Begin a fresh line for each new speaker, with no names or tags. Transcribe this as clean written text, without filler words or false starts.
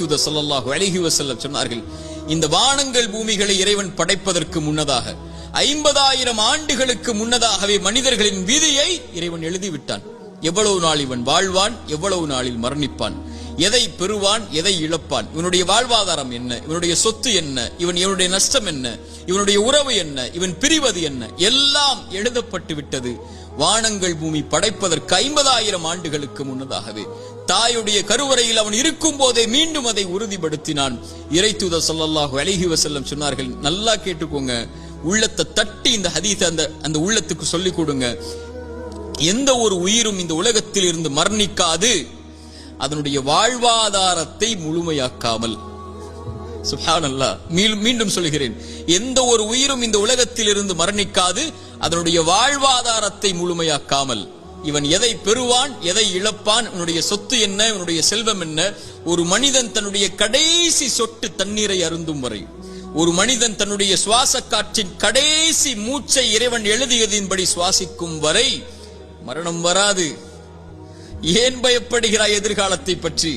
தூதர் ஸல்லல்லாஹு அலைஹி வஸல்லம் சொன்னார்கள், இந்த வானங்கள் பூமிகளை இறைவன் படைப்பதற்கு முன்னதாக 50,000 ஆண்டுகளுக்கு முன்னதாகவே மனிதர்களின் விதியை இறைவன் எழுதிவிட்டான். எவ்வளவு நாள் இவன் வாழ்வான், எவ்வளவு நாளில் மரணிப்பான், எதை பெறுவான், எதை இழப்பான், இவனுடைய வாழ்வாதாரம் என்ன, இவனுடைய சொத்து என்ன, இவனுடைய நஷ்டம் என்ன, இவனுடைய உறவு என்ன, இவன் பிரிவது என்ன, எல்லாம் எழுதப்பட்டு விட்டது. வானங்கள் பூமி படைப்பதற்கு 50,000 ஆண்டுகளுக்கு முன்னதாகவே தாயுடைய கருவறையில் அவன் இருக்கும் போதே மீண்டும் அதை உறுதிப்படுத்தினான். இறை தூதர் ஸல்லல்லாஹு அலைஹி வஸல்லம் சொன்னார்கள், நல்லா கேட்டுக்கோங்க, உள்ளத்தை தட்டி இந்த ஹதீஸை அந்த உள்ளத்துக்கு சொல்லிக் கொடுங்க. எந்த ஒரு உயிரும் இந்த உலகத்தில் இருந்து மரணிக்காது அதனுடைய வாழ்வாதாரத்தை முழுமையாக்காமல். சுப்ஹானல்லாஹ், மீண்டும் சொல்கிறேன், எந்த ஒரு உயிரும் இந்த உலகத்தில் இருந்து மரணிக்காது அதனுடைய வாழ்வாதாரத்தை முழுமையாக்காமல். இவன் எதை பெறுவான், எதை இழப்பான், இவனுடைய சொத்து என்ன, இவனுடைய செல்வம் என்ன. ஒரு மனிதன் தன்னுடைய கடைசி சொட்டு தண்ணீரை அருந்தும் வரை, ஒரு மனிதன் தன்னுடைய சுவாச காற்றின் கடைசி மூச்சை இறைவன் எழுதியதின்படி சுவாசிக்கும் வரை மரணம் வராது. ஏன் பயப்படுகிறாய் எதிர்காலத்தை பற்றி?